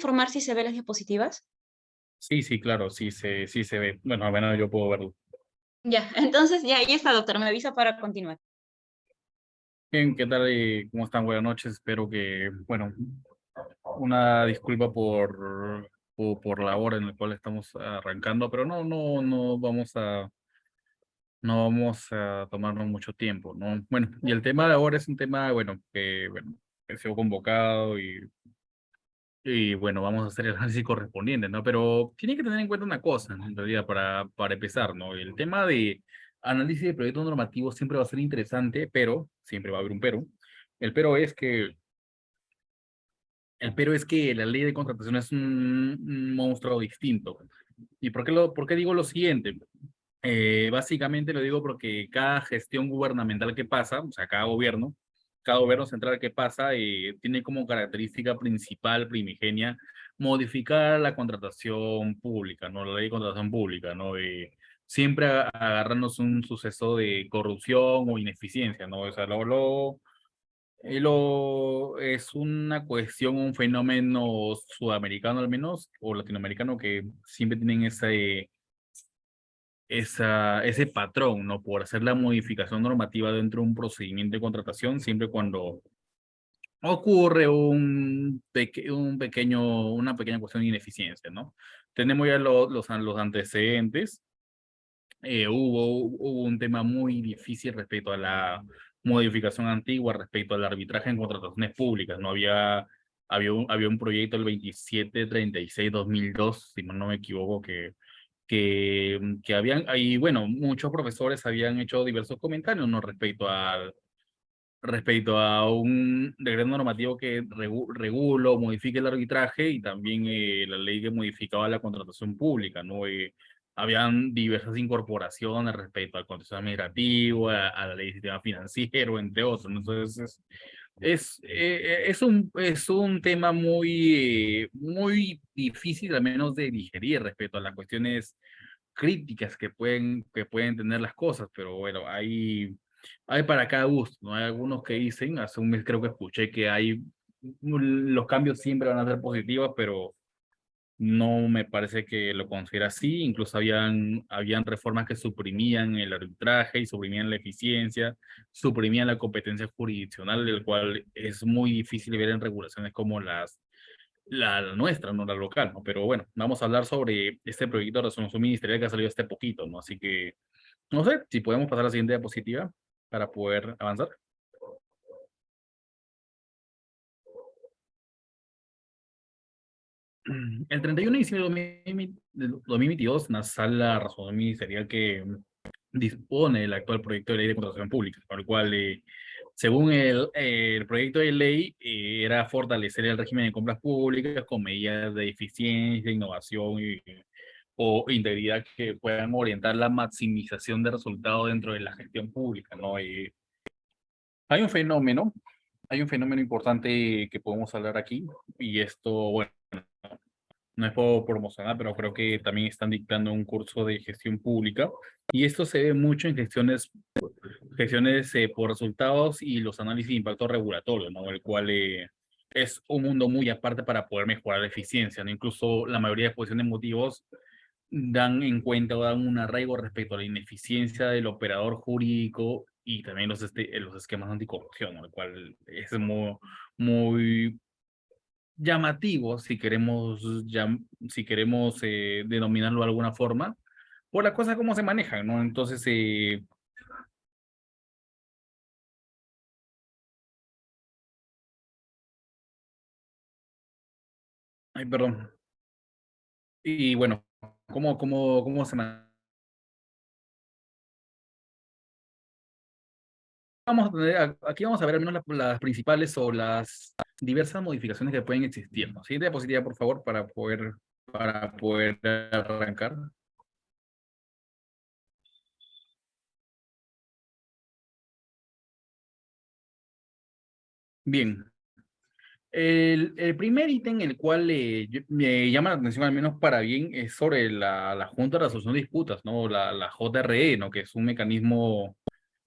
informar si se ven las diapositivas? Sí, sí, claro, sí se ve. Bueno, al menos yo puedo verlo. Ya, entonces ya, ahí está, doctor, me avisa para continuar. Bien, ¿qué tal? ¿Cómo están? Buenas noches. Espero que, bueno, una disculpa por la hora en la cual estamos arrancando, pero no vamos a tomarnos mucho tiempo, ¿no? Bueno, y el tema de ahora es un tema, bueno, bueno, que se ha convocado y bueno, vamos a hacer el análisis correspondiente, ¿no? Pero tiene que tener en cuenta una cosa, en realidad, para empezar, ¿no? El tema de análisis de proyectos normativos siempre va a ser interesante, pero siempre va a haber un pero. El pero es que, el pero es que la ley de contratación es un monstruo distinto. ¿Y por qué digo lo siguiente? Básicamente lo digo porque cada gestión gubernamental que pasa, o sea, cada gobierno central que pasa, tiene como característica principal, primigenia, modificar la contratación pública, ¿no? La ley de contratación pública, ¿no? Siempre agarrarnos un suceso de corrupción o ineficiencia, ¿no? O sea, es una cuestión, un fenómeno sudamericano al menos, o latinoamericano, que siempre tienen ese patrón, ¿no? Por hacer la modificación normativa dentro de un procedimiento de contratación, siempre cuando ocurre una pequeña cuestión de ineficiencia, ¿no? Tenemos ya los antecedentes. Hubo un tema muy difícil respecto a la modificación antigua, respecto al arbitraje en contrataciones públicas, ¿no? Había un proyecto el 2736/2002, si mal no me equivoco, que habían, y bueno, muchos profesores habían hecho diversos comentarios, ¿no? Respecto a un decreto normativo que reguló, modifique el arbitraje y también la ley que modificaba la contratación pública, ¿no? Habían diversas incorporaciones respecto al contexto administrativo, a la ley de sistema financiero, entre otros, ¿no? Entonces, es un tema muy difícil, al menos de digerir respecto a las cuestiones críticas que pueden tener las cosas, pero bueno, hay para cada gusto, ¿no? Hay algunos que dicen, hace un mes creo que escuché que los cambios siempre van a ser positivos, pero no me parece que lo considera así. Incluso habían reformas que suprimían el arbitraje y suprimían la eficiencia, suprimían la competencia jurisdiccional, el cual es muy difícil ver en regulaciones como la nuestra, no la local, ¿no? Pero bueno, vamos a hablar sobre este proyecto de resolución ministerial que ha salido hace poquito, ¿no? Así que, no sé, si podemos pasar a la siguiente diapositiva para poder avanzar. El 31 de diciembre de 2022 nace la resolución ministerial que dispone el actual proyecto de ley de contratación pública, por el cual, según el proyecto de ley, era fortalecer el régimen de compras públicas con medidas de eficiencia, innovación o integridad que puedan orientar la maximización de resultados dentro de la gestión pública, ¿no? Hay un fenómeno, hay un fenómeno importante que podemos hablar aquí, y esto, bueno, no es por promocionar, pero creo que también están dictando un curso de gestión pública, y esto se ve mucho en gestiones por resultados y los análisis de impacto regulatorio, ¿no? El cual es un mundo muy aparte para poder mejorar la eficiencia, ¿no? Incluso la mayoría de exposiciones de motivos dan en cuenta o dan un arraigo respecto a la ineficiencia del operador jurídico y también los esquemas anticorrupción, ¿no? El cual es muy llamativo, si queremos denominarlo de alguna forma, por la cosa cómo se manejan, ¿no? Entonces, ay, perdón. Y bueno, cómo se maneja? Vamos a tener, aquí vamos a ver al menos las principales o las diversas modificaciones que pueden existir, ¿no? Siguiente diapositiva, por favor, para poder arrancar. Bien, el primer ítem, el cual me llama la atención, al menos para bien, es sobre la Junta de Resolución de Disputas, ¿no? La JRE, ¿no? Que es un mecanismo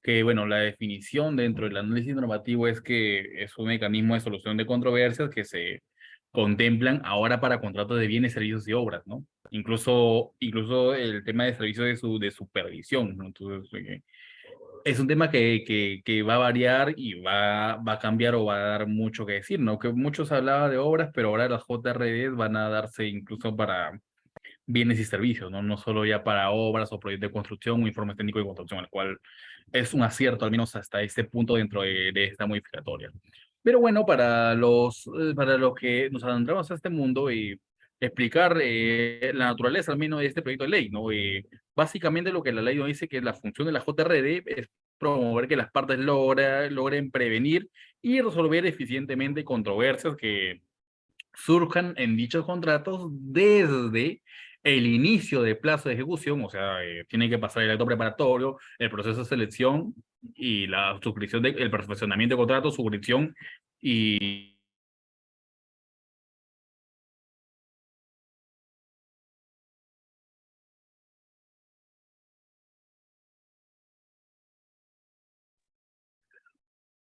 que, bueno, la definición dentro del análisis normativo es que es un mecanismo de solución de controversias contemplan ahora para contratos de bienes, servicios y obras, ¿no? Incluso el tema de servicios de supervisión, ¿no? Entonces, es un tema que va a variar y va a cambiar o va a dar mucho que decir, ¿no? Que muchos hablaban de obras, pero ahora las JRDs van a darse incluso para bienes y servicios, ¿no? No solo ya para obras o proyectos de construcción o informes técnicos de construcción, el cual es un acierto, al menos hasta este punto dentro de esta modificatoria. Pero bueno, para los que nos adentramos a este mundo y explicar la naturaleza al menos de este proyecto de ley, ¿no? Básicamente lo que la ley nos dice que la función de la JRD es promover que las partes logren prevenir y resolver eficientemente controversias que surjan en dichos contratos desde el inicio del plazo de ejecución, o sea, tiene que pasar el acto preparatorio, el proceso de selección y la suscripción, el perfeccionamiento de contrato, suscripción y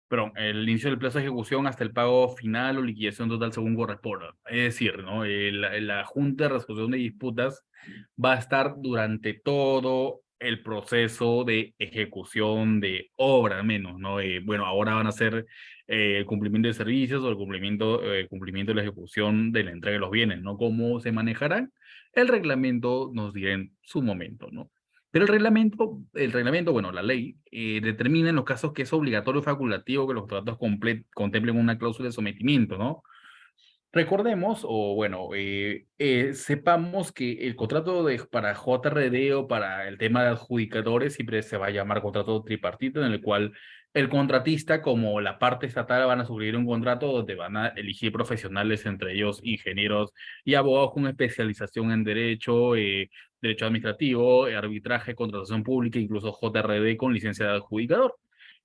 perdón, el inicio del plazo de ejecución hasta el pago final o liquidación total según corresponda. Es decir, ¿no? La Junta de Resolución de Disputas va a estar durante todo el proceso de ejecución de obra, al menos, ¿no? Bueno, ahora van a ser el cumplimiento de servicios o el cumplimiento de la ejecución de la entrega de los bienes, ¿no? ¿Cómo se manejarán? El reglamento nos dirá en su momento, ¿no? Pero el reglamento, bueno, la ley, determina en los casos que es obligatorio o facultativo que los contratos contemplen una cláusula de sometimiento, ¿no? Recordemos, o bueno, sepamos que el contrato para JRD o para el tema de adjudicadores siempre se va a llamar contrato tripartito, en el cual el contratista como la parte estatal van a suscribir un contrato donde van a elegir profesionales, entre ellos ingenieros y abogados con especialización en derecho administrativo, arbitraje, contratación pública, incluso JRD con licencia de adjudicador,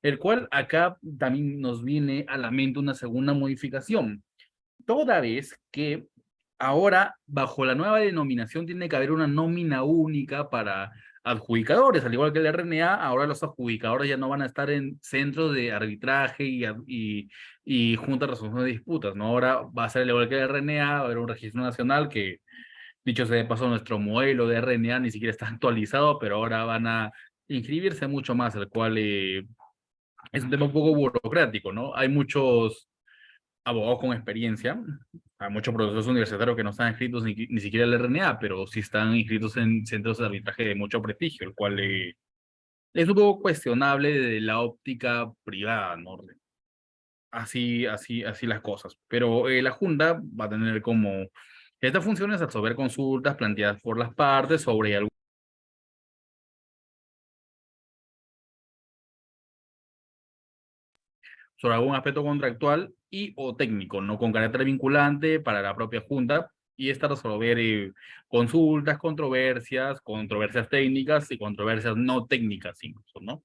el cual acá también nos viene a la mente una segunda modificación toda vez que ahora, bajo la nueva denominación, tiene que haber una nómina única para adjudicadores, al igual que el RNA, ahora los adjudicadores ya no van a estar en centros de arbitraje y junta de resolución de disputas, ¿no? Ahora va a ser al igual que el RNA, va a haber un registro nacional que, dicho sea de paso, nuestro modelo de RNA ni siquiera está actualizado, pero ahora van a inscribirse mucho más, el cual es un tema un poco burocrático, ¿no? Hay muchos abogados con experiencia. Hay muchos profesores universitarios que no están inscritos ni siquiera en el RNA, pero sí están inscritos en centros de arbitraje de mucho prestigio, el cual es un poco cuestionable de la óptica privada, ¿no? Así las cosas. Pero la Junta va a tener como estas funciones absorber consultas planteadas por las partes sobre algún aspecto contractual y o técnico, no con carácter vinculante para la propia Junta, y esta resolver consultas, controversias técnicas y controversias no técnicas incluso, ¿no?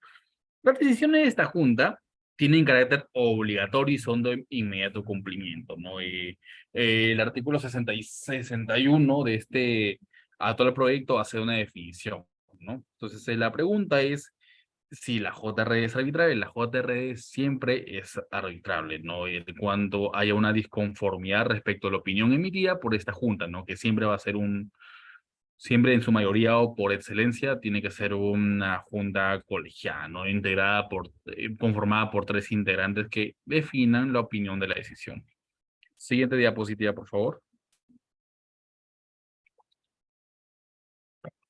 Las decisiones de esta Junta tienen carácter obligatorio y son de inmediato cumplimiento, ¿no? El artículo 61 de este actual proyecto hace una definición, ¿no? Entonces, la pregunta es si la JRD es arbitrable, la JRD siempre es arbitrable, ¿no? En cuanto haya una disconformidad respecto a la opinión emitida por esta junta, ¿no? Que siempre va a ser siempre en su mayoría o por excelencia, tiene que ser una junta colegiada, ¿no? Conformada por 3 integrantes que definan la opinión de la decisión. Siguiente diapositiva, por favor.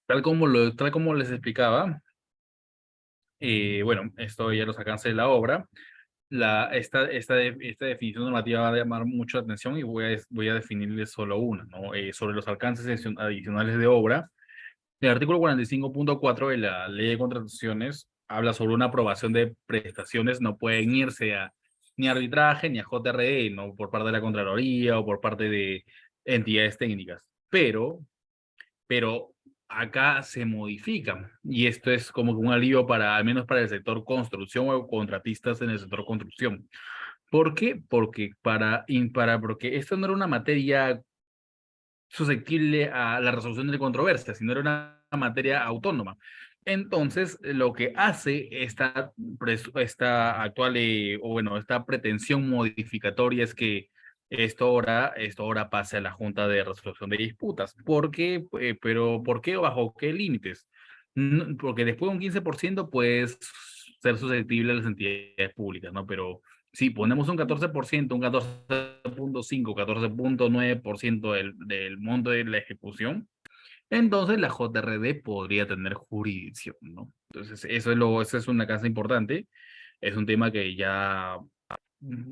Tal como les explicaba, bueno, esto ya los alcances de la obra. Esta definición normativa va a llamar mucho la atención y voy a definirles solo una, ¿no? Sobre los alcances adicionales de obra. El artículo 45.4 de la Ley de Contrataciones habla sobre una aprobación de prestaciones, no pueden irse ni a arbitraje ni a JRE, ¿no? Por parte de la Contraloría o por parte de entidades técnicas. Pero acá se modifican y esto es como que un alivio al menos para el sector construcción o contratistas en el sector construcción. ¿Por qué? Porque esto no era una materia susceptible a la resolución de controversias, sino era una materia autónoma. Entonces, lo que hace esta actual, o bueno, esta pretensión modificatoria es que esto ahora pase a la Junta de Resolución de Disputas. ¿Por qué? Pero ¿por qué o bajo qué límites? Porque después de un 15% puedes ser susceptible a las entidades públicas, ¿no? Pero si ponemos un 14%, un 14,5, 14,9% del monto de la ejecución, entonces la JRD podría tener jurisdicción, ¿no? Entonces, eso es una casa importante. Es un tema que ya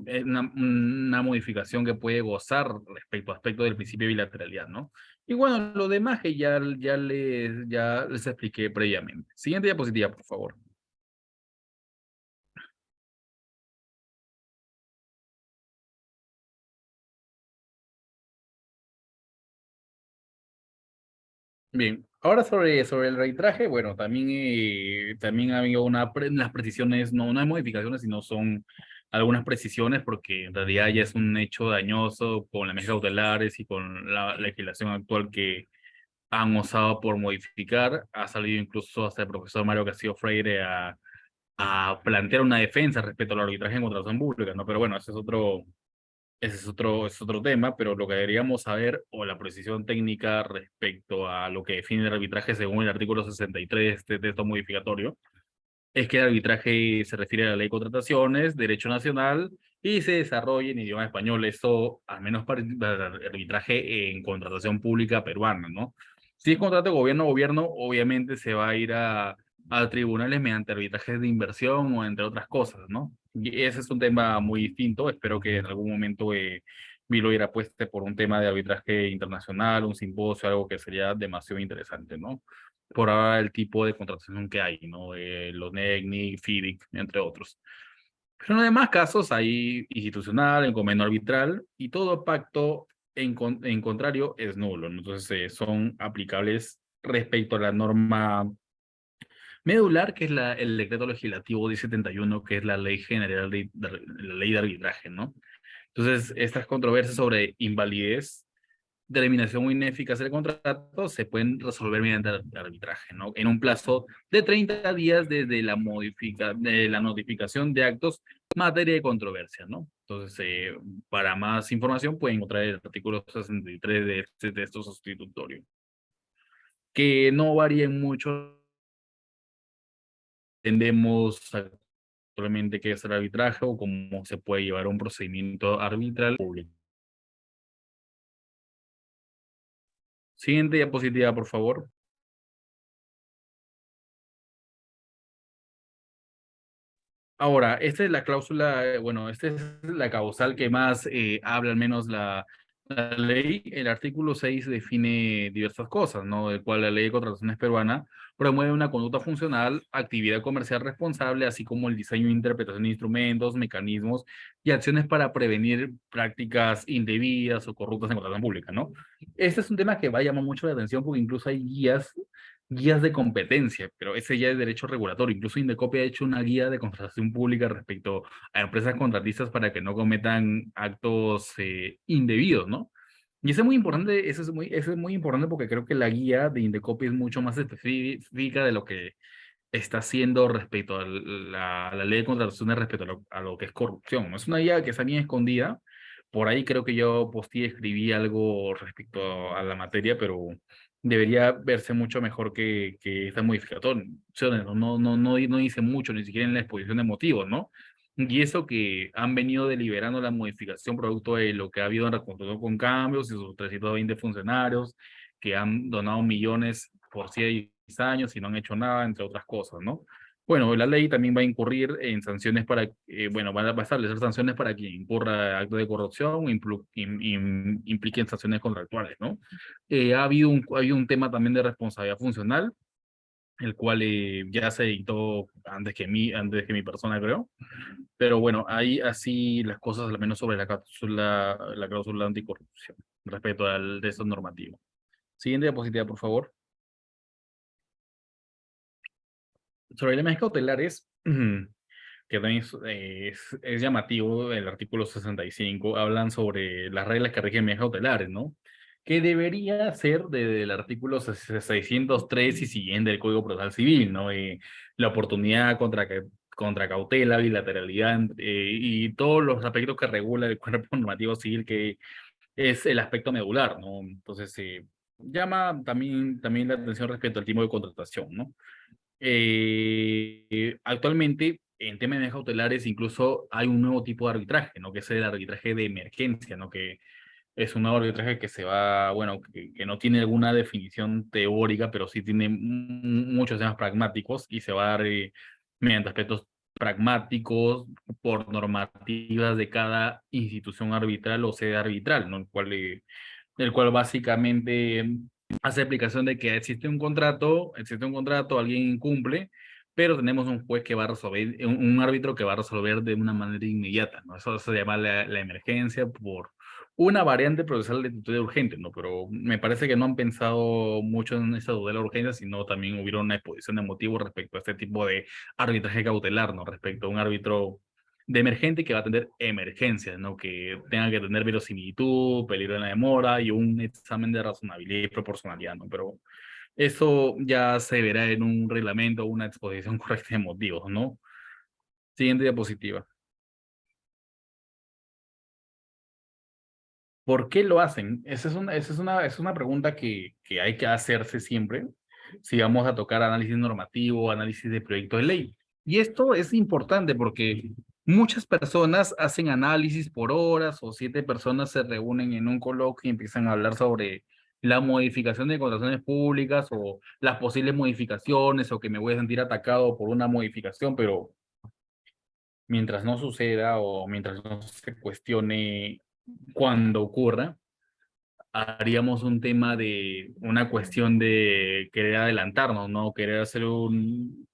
es una modificación que puede gozar respecto a aspectos del principio de bilateralidad, ¿no? Y bueno, lo demás que ya les expliqué previamente. Siguiente diapositiva, por favor. Bien, ahora sobre el arbitraje, bueno, también ha habido unas precisiones, no hay modificaciones, sino son algunas precisiones, porque en realidad ya es un hecho dañoso con las medidas cautelares y con la legislación actual que han osado por modificar. Ha salido incluso hasta el profesor Mario Castillo Freire a plantear una defensa respecto al arbitraje en contratación pública, ¿no? Pero bueno, ese es otro tema, pero lo que deberíamos saber, o la precisión técnica respecto a lo que define el arbitraje según el artículo 63 de este texto modificatorio, es que el arbitraje se refiere a la ley de contrataciones, derecho nacional, y se desarrolla en idioma español. Esto, al menos para el arbitraje en contratación pública peruana, ¿no? Si es contrato de gobierno a gobierno, obviamente se va a ir a tribunales mediante arbitrajes de inversión o entre otras cosas, ¿no? Y ese es un tema muy distinto. Espero que en algún momento Vilo irá puesto por un tema de arbitraje internacional, un simposio, algo que sería demasiado interesante, ¿no? Por ahora el tipo de contratación que hay, ¿no? Los NECNI, FIDIC, entre otros. Pero en los demás casos hay institucional, encomiendo arbitral, y todo pacto en contrario es nulo, ¿no? Entonces son aplicables respecto a la norma medular, que es el decreto legislativo 1071, que es la ley general la ley de arbitraje, ¿no? Entonces, estas controversias sobre invalidez, determinación o ineficaz del contrato se pueden resolver mediante arbitraje, ¿no? En un plazo de 30 días desde de la notificación de actos materia de controversia, ¿no? Entonces, para más información pueden encontrar el artículo 63 de este texto sustitutorio, que no varían mucho. Entendemos actualmente qué es el arbitraje o cómo se puede llevar un procedimiento arbitral público. Siguiente diapositiva, por favor. Ahora, esta es la cláusula, bueno, esta es la causal que más habla al menos la ley. El artículo 6 define diversas cosas, ¿no? El cual la ley de contrataciones peruana promueve una conducta funcional, actividad comercial responsable, así como el diseño e interpretación de instrumentos, mecanismos y acciones para prevenir prácticas indebidas o corruptas en contratación pública, ¿no? Este es un tema que va a llamar mucho la atención porque incluso hay guías de competencia, pero ese ya es derecho regulatorio. Incluso Indecopi ha hecho una guía de contratación pública respecto a empresas contratistas para que no cometan actos indebidos, ¿no? Y eso es muy importante, eso es muy importante porque creo que la guía de Indecopi es mucho más específica de lo que está haciendo respecto a la ley de contrataciones respecto a lo que es corrupción, ¿no? Es una guía que está bien escondida. Por ahí creo que yo posteé, escribí algo respecto a la materia, pero debería verse mucho mejor que esta modificación. No dice mucho, ni siquiera en la exposición de motivos, ¿no? Y eso que han venido deliberando la modificación producto de lo que ha habido en reconstrucción con cambios y sus 320 funcionarios que han donado millones por 6 años y no han hecho nada, entre otras cosas, ¿no? Bueno, la ley también va a incurrir en sanciones bueno, va a establecer sanciones para quien incurra actos de corrupción o impliquen sanciones contractuales, ¿no? Ha habido un tema también de responsabilidad funcional, el cual ya se dictó antes que mi persona, creo. Pero bueno, ahí así las cosas, al menos sobre la cláusula anticorrupción, respecto al texto normativo. Siguiente diapositiva, por favor. Sobre elementos cautelares, que también es llamativo, el artículo 65, hablan sobre las reglas que rigen medidas cautelares, ¿no? Que debería ser desde el artículo 603 y siguiente del Código Procesal Civil, ¿no? La oportunidad contra cautela, bilateralidad y todos los aspectos que regula el cuerpo normativo civil, que es el aspecto medular, ¿no? Entonces, llama también la atención respecto al tipo de contratación, ¿no? Actualmente, en temas de cautelares, incluso hay un nuevo tipo de arbitraje, ¿no? Que es el arbitraje de emergencia, ¿no? Que es un nuevo arbitraje que se va, bueno, que no tiene alguna definición teórica, pero sí tiene muchos temas pragmáticos y se va a dar mediante aspectos pragmáticos por normativas de cada institución arbitral o sede arbitral, ¿no? El cual básicamente hace aplicación de que existe un contrato, alguien incumple, pero tenemos un juez que va a resolver, un árbitro que va a resolver de una manera inmediata, ¿no? Eso se llama la emergencia por una variante procesal de tutela urgente, ¿no? Pero me parece que no han pensado mucho en esa tutela urgencia, sino también hubieron una exposición de motivos respecto a este tipo de arbitraje cautelar, ¿no? Respecto a un árbitro de emergente que va a tener emergencias, ¿no? Que tenga que tener verosimilitud, peligro de la demora y un examen de razonabilidad y proporcionalidad, ¿no? Pero eso ya se verá en un reglamento o una exposición correcta de motivos, ¿no? Siguiente diapositiva. ¿Por qué lo hacen? Esa es una pregunta que hay que hacerse siempre si vamos a tocar análisis normativo, análisis de proyecto de ley. Y esto es importante porque muchas personas hacen análisis por horas o 7 personas se reúnen en un coloquio y empiezan a hablar sobre la modificación de contrataciones públicas o las posibles modificaciones o que me voy a sentir atacado por una modificación, pero mientras no suceda o mientras no se cuestione cuando ocurra, haríamos un tema de una cuestión de querer adelantarnos, ¿no? Querer hacer un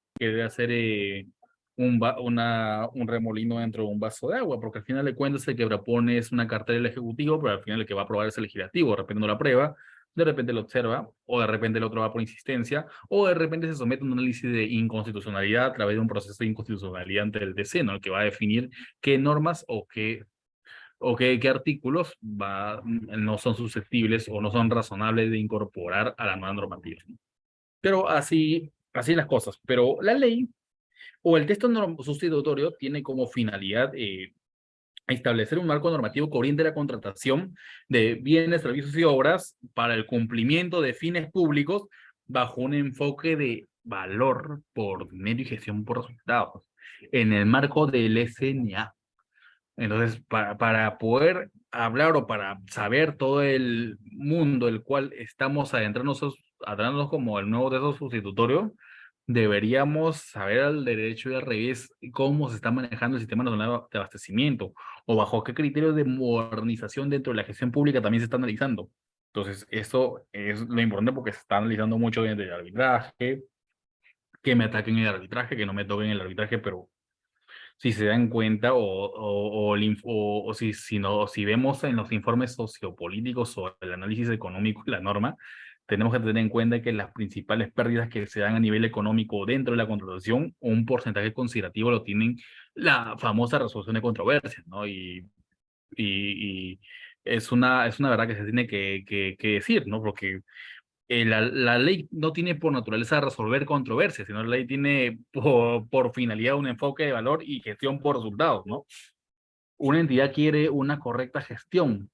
remolino dentro de un vaso de agua, porque al final de cuentas el que propone es una cartera del Ejecutivo, pero al final el que va a aprobar es el Legislativo. De repente no la aprueba, de repente lo observa, o de repente el otro va por insistencia, o de repente se somete a un análisis de inconstitucionalidad a través de un proceso de inconstitucionalidad ante el DC, ¿no? El que va a definir qué normas o qué artículos no son susceptibles o no son razonables de incorporar a la nueva normativa, ¿no? Pero así las cosas. Pero la ley o el texto sustitutorio tiene como finalidad establecer un marco normativo que oriente la contratación de bienes, servicios y obras para el cumplimiento de fines públicos bajo un enfoque de valor por dinero y gestión por resultados en el marco del SNA. Entonces, para poder hablar o para saber todo el mundo el cual estamos adentrándonos como el nuevo texto sustitutorio, deberíamos saber al derecho y al revés cómo se está manejando el sistema nacional de abastecimiento o bajo qué criterios de modernización dentro de la gestión pública también se está analizando. Entonces, eso es lo importante porque se está analizando mucho dentro del arbitraje, que me ataquen en el arbitraje, que no me toquen el arbitraje, pero si se dan cuenta o si vemos en los informes sociopolíticos o el análisis económico de la norma, tenemos que tener en cuenta que las principales pérdidas que se dan a nivel económico dentro de la contratación, un porcentaje considerativo lo tienen la famosa resolución de controversias, ¿no? Y es una verdad que se tiene que decir, ¿no? Porque la ley no tiene por naturaleza resolver controversias, sino la ley tiene por finalidad un enfoque de valor y gestión por resultados, ¿no? Una entidad quiere una correcta gestión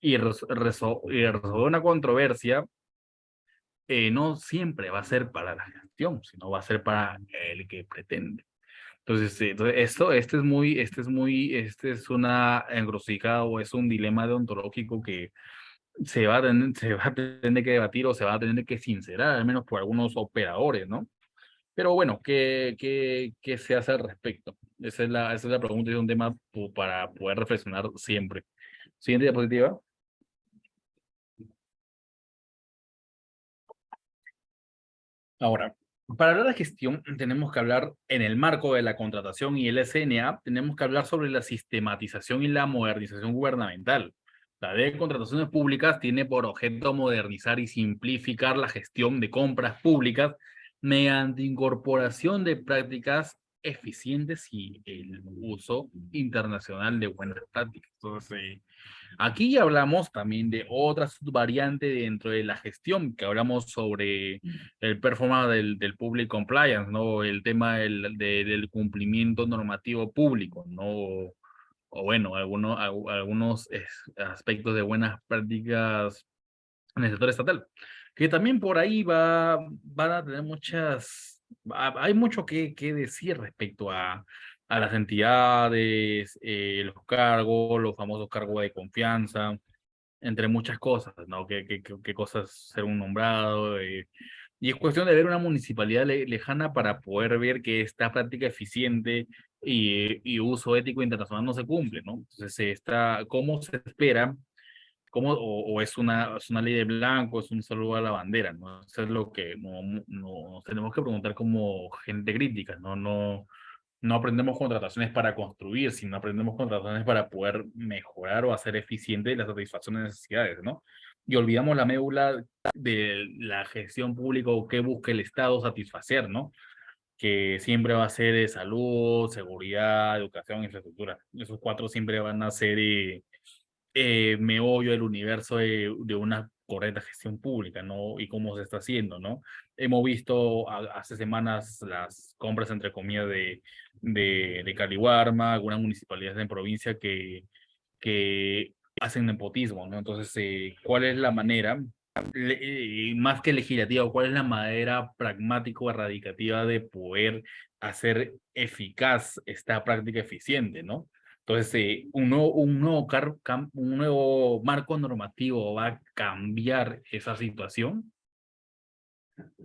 y resolver una controversia no siempre va a ser para la gestión, sino va a ser para el que pretende. Entonces este es una encrucijada o es un dilema deontológico que se va a tener que debatir o se va a tener que sincerar, al menos por algunos operadores, ¿no? Pero bueno, ¿qué se hace al respecto? Esa es la pregunta y es un tema para poder reflexionar siempre. Siguiente diapositiva. Ahora, para hablar de gestión, tenemos que hablar en el marco de la contratación y el SNA, tenemos que hablar sobre la sistematización y la modernización gubernamental. La ley de contrataciones públicas tiene por objeto modernizar y simplificar la gestión de compras públicas mediante incorporación de prácticas eficientes y el uso internacional de buenas prácticas. Entonces, aquí ya hablamos también de otra variante dentro de la gestión, que hablamos sobre el performance del public compliance, ¿no? El tema del cumplimiento normativo público, ¿no? O bueno, algunos aspectos de buenas prácticas en el sector estatal, que también por ahí van a tener hay mucho que decir respecto a las entidades, los cargos, los famosos cargos de confianza, entre muchas cosas, ¿no? ¿Qué cosas ser un nombrado? Y es cuestión de ver una municipalidad lejana para poder ver que esta práctica eficiente y uso ético internacional no se cumple, ¿no? Entonces, ¿cómo se espera? O es una ley de blanco, es un saludo a la bandera, ¿no? Eso es lo que nos tenemos que preguntar como gente crítica, ¿no? No aprendemos contrataciones para construir, sino aprendemos contrataciones para poder mejorar o hacer eficiente la satisfacción de necesidades, ¿no? Y olvidamos la médula de la gestión pública o qué busca el Estado satisfacer, ¿no? Que siempre va a ser salud, seguridad, educación, infraestructura. Esos cuatro siempre van a ser meollo del universo de una correcta gestión pública, ¿no? Y cómo se está haciendo, ¿no? Hemos visto hace semanas las compras, entre comillas, de Caliwarma, algunas municipalidades en provincia que hacen nepotismo, ¿no? Entonces, ¿cuál es la manera, más que legislativa, cuál es la manera pragmática o erradicativa de poder hacer eficaz esta práctica eficiente, ¿no? Entonces, un nuevo marco normativo va a cambiar esa situación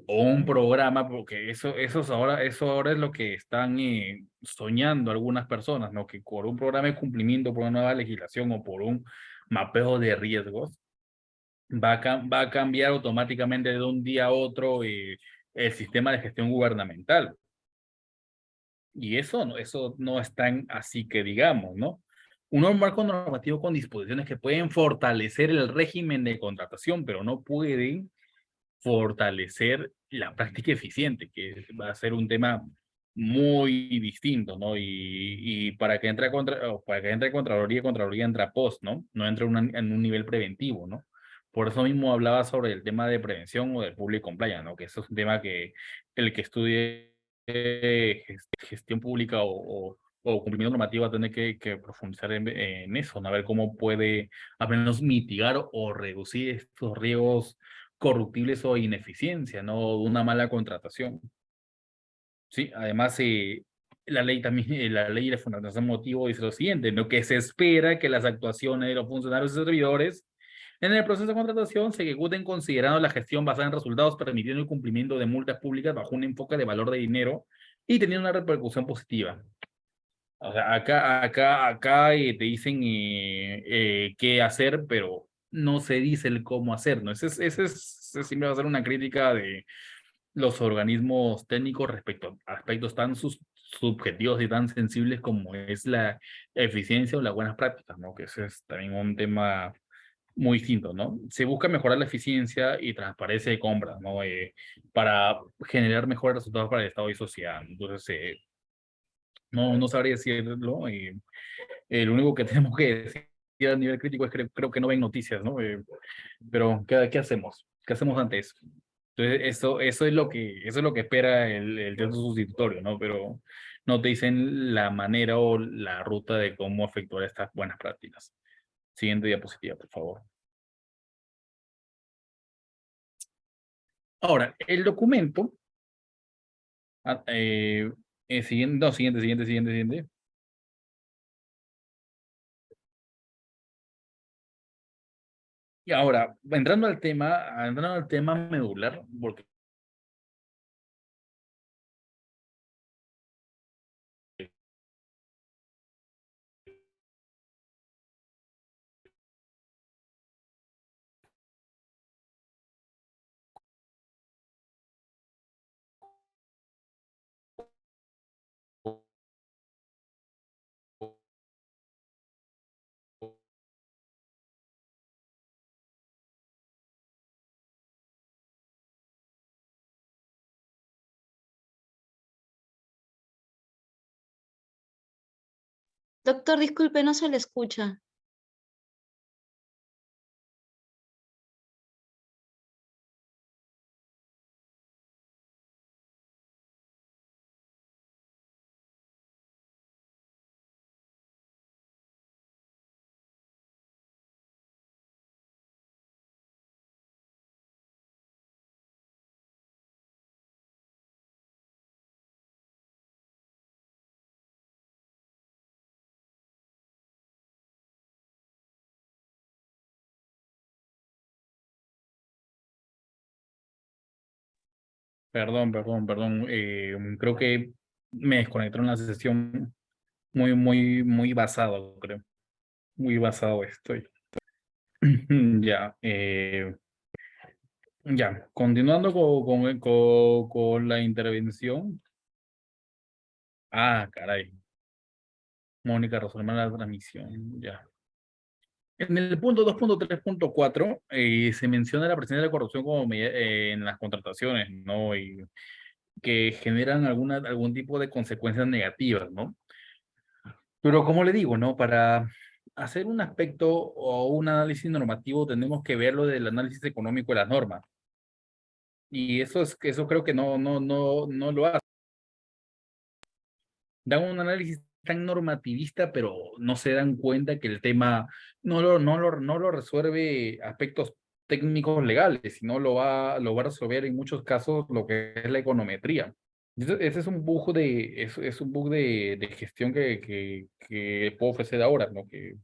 o un programa, porque eso ahora es lo que están soñando algunas personas, ¿no? Que por un programa de cumplimiento, por una nueva legislación o por un mapeo de riesgos, va a cambiar automáticamente de un día a otro el sistema de gestión gubernamental. Y eso no es tan así que digamos, ¿no? Un nuevo marco normativo con disposiciones que pueden fortalecer el régimen de contratación, pero no pueden fortalecer la práctica eficiente, que va a ser un tema muy distinto, ¿no? Y para que entre para que entre Contraloría, Contraloría entra post, ¿no? No entra en un nivel preventivo, ¿no? Por eso mismo hablaba sobre el tema de prevención o del public compliance, ¿no? Que eso es un tema que el que estudie gestión pública o cumplimiento normativo va a tener que profundizar en eso, ¿no? A ver cómo puede al menos mitigar o reducir estos riesgos corruptibles o ineficiencia, ¿no? De una mala contratación. Sí, además, la ley también, la ley de fundamentación motivo dice lo siguiente, ¿no? Que se espera que las actuaciones de los funcionarios y servidores en el proceso de contratación se ejecuten considerando la gestión basada en resultados, permitiendo el cumplimiento de multas públicas bajo un enfoque de valor de dinero y teniendo una repercusión positiva. O sea, acá te dicen qué hacer, pero no se dice el cómo hacer, ¿no? Ese siempre va a ser una crítica de los organismos técnicos respecto a aspectos tan subjetivos y tan sensibles como es la eficiencia o las buenas prácticas, ¿no? Que ese es también un tema muy distinto, ¿no? Se busca mejorar la eficiencia y transparencia de compras, ¿no? Para generar mejores resultados para el Estado y sociedad. Entonces, no sabría decirlo. Lo único que tenemos que decir a nivel crítico es que creo que no ven noticias, ¿no? Pero ¿qué hacemos? ¿Qué hacemos ante eso? Entonces, eso es lo que espera el texto sustitutorio, ¿no? Pero no te dicen la manera o la ruta de cómo efectuar estas buenas prácticas. Siguiente diapositiva, por favor. Ahora, el documento, siguiente. Y ahora, entrando al tema medular, porque Doctor, disculpe, no se le escucha. Perdón. Creo que me desconectaron la sesión muy basado, creo. Muy basado estoy. Ya, ya. Continuando con la intervención. Ah, caray. Mónica resolver la transmisión. Ya. En el punto 2.3.4 se menciona la presencia de la corrupción como en las contrataciones, ¿no? Y que generan algún tipo de consecuencias negativas, ¿no? Pero como le digo, ¿no? Para hacer un aspecto o un análisis normativo tenemos que verlo del análisis económico de las normas. Y eso creo que no lo hace. Dan un análisis tan normativista, pero no se dan cuenta que el tema no lo resuelve aspectos técnicos legales, sino lo va a resolver en muchos casos lo que es la econometría. Ese es un bug es un bug de gestión que puedo ofrecer ahora, ¿no? Que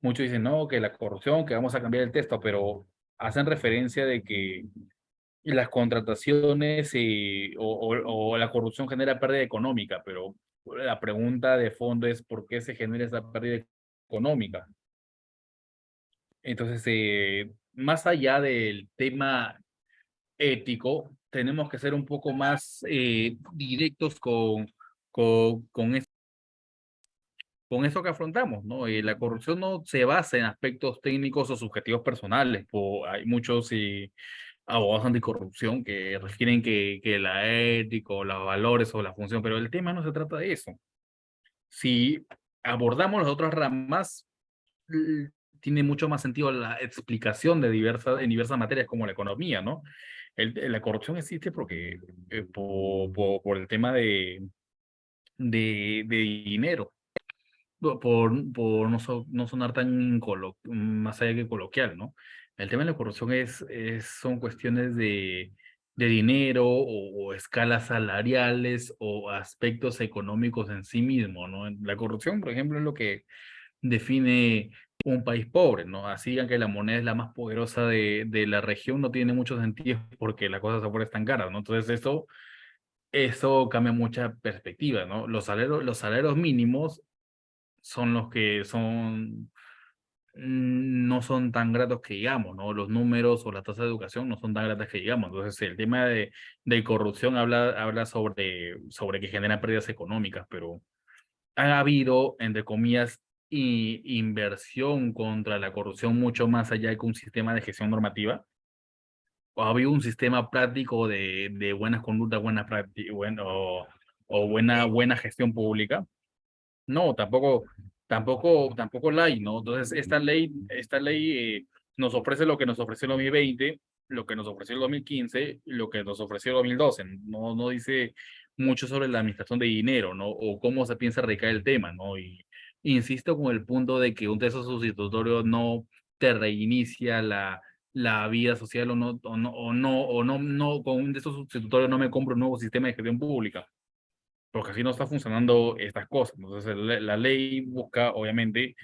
muchos dicen, no, que la corrupción, que vamos a cambiar el texto, pero hacen referencia de que las contrataciones o la corrupción genera pérdida económica, pero la pregunta de fondo es por qué se genera esa pérdida económica. Entonces, más allá del tema ético, tenemos que ser un poco más directos con con eso que afrontamos, ¿no? La corrupción no se basa en aspectos técnicos o subjetivos personales. Hay muchos abogados anticorrupción que refieren que la ética o los valores o la función, pero el tema no se trata de eso. Si abordamos las otras ramas, l- tiene mucho más sentido la explicación de en diversas materias como la economía, ¿no? La corrupción existe porque por el tema de dinero por no sonar tan más allá que coloquial, ¿no? El tema de la corrupción son cuestiones de dinero o escalas salariales o aspectos económicos en sí mismo, ¿no? La corrupción, por ejemplo, es lo que define un país pobre, ¿no? Así que la moneda es la más poderosa de la región, no tiene mucho sentido porque las cosas afuera están caras, ¿no? Entonces eso cambia mucha perspectiva, ¿no? Los salarios mínimos son los que no son tan gratos que digamos, ¿no? Los números o la tasa de educación no son tan gratas que digamos. Entonces, el tema de corrupción habla sobre que genera pérdidas económicas, pero ha habido, entre comillas, inversión contra la corrupción mucho más allá que un sistema de gestión normativa. O ha habido un sistema práctico de buenas conductas, buenas prácticas, o buena gestión pública. No, tampoco la hay, ¿no? Entonces, esta ley nos ofrece lo que nos ofreció el 2020, lo que nos ofreció el 2015, lo que nos ofreció el 2012. No dice mucho sobre la administración de dinero, ¿no? O cómo se piensa recaer el tema, ¿no? Y insisto con el punto de que un texto sustitutorio no te reinicia la vida social o no, con un texto sustitutorio no me compro un nuevo sistema de gestión pública porque así no está funcionando estas cosas. Entonces, la ley busca, obviamente,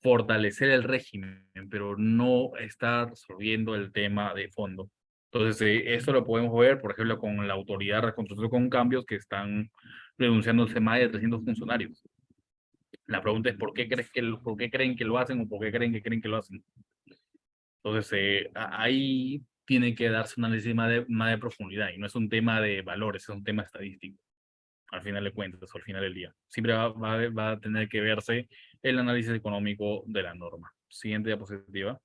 fortalecer el régimen, pero no está resolviendo el tema de fondo. Entonces, eso lo podemos ver, por ejemplo, con la Autoridad de Reconstrucción con Cambios, que están renunciándose más de 300 funcionarios. La pregunta es, ¿por qué creen que lo hacen o por qué creen que lo hacen? Entonces, ahí tiene que darse un análisis más de profundidad y no es un tema de valores, es un tema estadístico al final de cuentas, o al final del día. Siempre va a tener que verse el análisis económico de la norma. Siguiente diapositiva.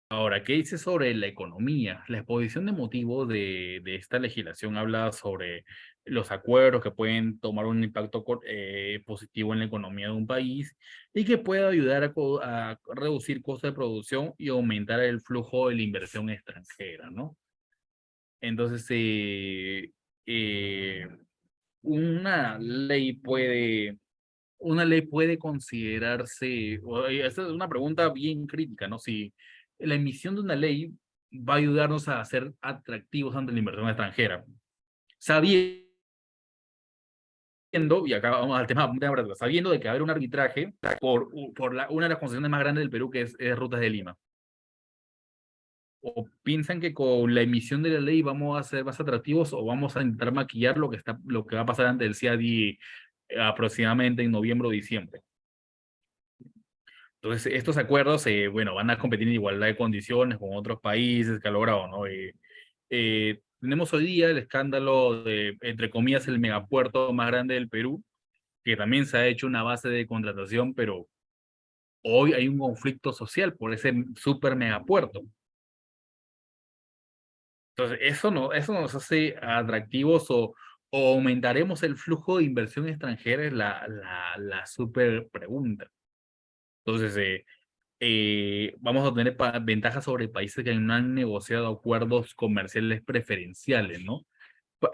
Ahora, ¿qué dice sobre la economía? La exposición de motivos de esta legislación habla sobre los acuerdos que pueden tomar un impacto positivo en la economía de un país y que puede ayudar a reducir costos de producción y aumentar el flujo de la inversión extranjera, ¿no? Entonces, eh, una ley puede, una ley puede considerarse, esta es una pregunta bien crítica, ¿no? Si la emisión de una ley va a ayudarnos a ser atractivos ante la inversión extranjera, sabiendo, y acá vamos al tema, sabiendo de que va a haber un arbitraje por una de las concesiones más grandes del Perú, que es Rutas de Lima. ¿O piensan que con la emisión de la ley vamos a ser más atractivos o vamos a intentar maquillar lo que va a pasar ante el CADI aproximadamente en noviembre o diciembre? Entonces, estos acuerdos, bueno, van a competir en igualdad de condiciones con otros países que ha logrado, ¿no? Tenemos hoy día el escándalo de, entre comillas, el megapuerto más grande del Perú, que también se ha hecho una base de contratación, pero hoy hay un conflicto social por ese super megapuerto. Entonces, eso nos hace atractivos o aumentaremos el flujo de inversión extranjera, es la super pregunta. Entonces, vamos a tener ventajas sobre países que no han negociado acuerdos comerciales preferenciales, ¿no?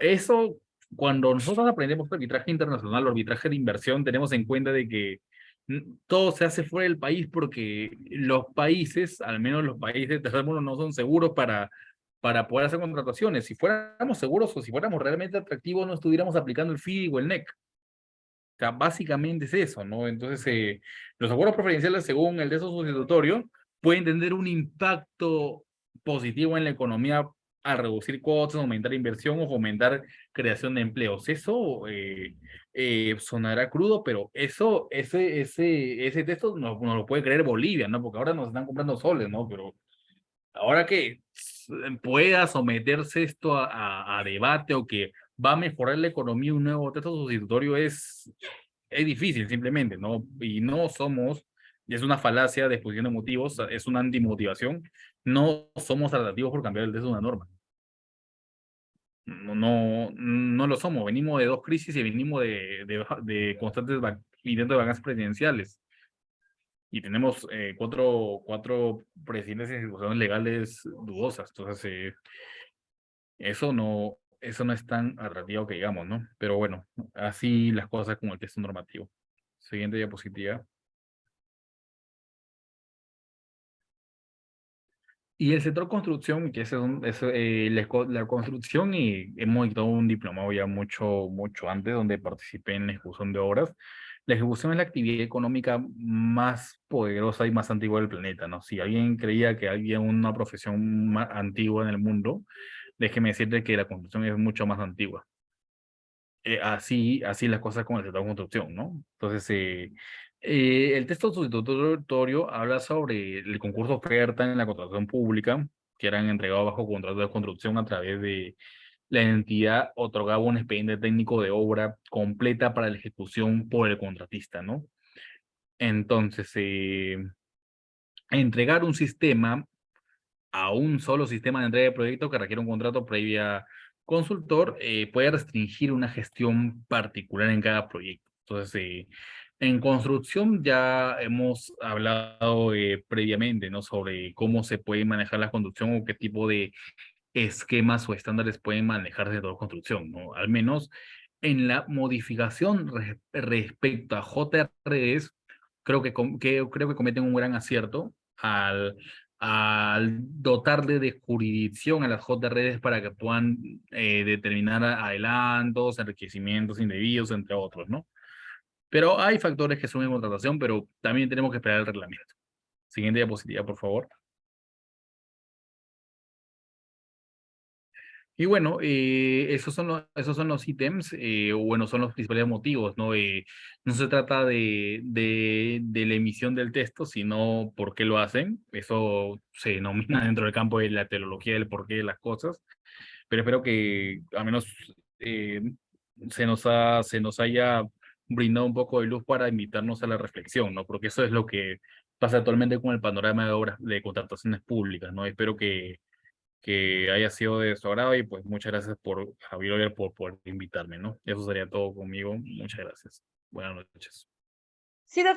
Eso, cuando nosotros aprendemos arbitraje internacional o arbitraje de inversión, tenemos en cuenta de que todo se hace fuera del país porque los países, al menos los países de tercer mundo, no son seguros para poder hacer contrataciones. Si fuéramos seguros o si fuéramos realmente atractivos, no estuviéramos aplicando el FDI o el NEC. O sea, básicamente es eso, ¿no? Entonces, los acuerdos preferenciales, según el de esos sustitutorio, pueden tener un impacto positivo en la economía al reducir costos, aumentar inversión o fomentar creación de empleos. Eso sonará crudo, pero ese texto no lo puede creer Bolivia, ¿no? Porque ahora nos están comprando soles, ¿no? Pero ahora que pueda someterse esto a debate o que va a mejorar la economía un nuevo texto sustitutorio es difícil simplemente, ¿no? Y no somos, y es una falacia de exposición de motivos, es una antimotivación, no somos atractivos por cambiar el texto de una norma. No lo somos, venimos de dos crisis y venimos de constantes intentos de vacancias presidenciales. Y tenemos cuatro presidentes de instituciones legales dudosas. Entonces, eso no es tan atractivo que digamos, ¿no? Pero bueno, así las cosas con el texto normativo. Siguiente diapositiva. Y el sector construcción, que la construcción, y hemos dictado un diplomado ya mucho antes, donde participé en la ejecución de obras. La ejecución es la actividad económica más poderosa y más antigua del planeta, ¿no? Si alguien creía que había una profesión más antigua en el mundo, déjeme decirte que la construcción es mucho más antigua. Así las cosas con el sector de construcción, ¿no? Entonces, el texto sustitutorio habla sobre el concurso de oferta en la contratación pública, que eran entregados bajo contrato de construcción a través de la entidad otorgaba un expediente técnico de obra completa para la ejecución por el contratista, ¿no? Entonces, entregar un sistema a un solo sistema de entrega de proyecto que requiere un contrato previa consultor, puede restringir una gestión particular en cada proyecto. Entonces, en construcción ya hemos hablado previamente, ¿no? Sobre cómo se puede manejar la construcción o qué tipo de esquemas o estándares pueden manejarse de toda construcción, ¿no? Al menos en la modificación respecto a JRDs, creo que cometen un gran acierto al dotarle de jurisdicción a las JRDs para que puedan determinar adelantos, enriquecimientos indebidos, entre otros, ¿no? Pero hay factores que son en contratación, pero también tenemos que esperar el reglamento. Siguiente diapositiva, por favor. Y bueno, esos son los ítems, o bueno, son los principales motivos, ¿no? No se trata de la emisión del texto, sino por qué lo hacen. Eso se denomina dentro del campo de la teología del porqué de las cosas. Pero espero que al menos eh, se nos haya brindado un poco de luz para invitarnos a la reflexión, ¿no? Porque eso es lo que pasa actualmente con el panorama de obras de contrataciones públicas, ¿no? Espero que haya sido de su agrado y pues muchas gracias por, Javier, Oliver, por invitarme, ¿no? Eso sería todo conmigo. Muchas gracias. Buenas noches. Sí,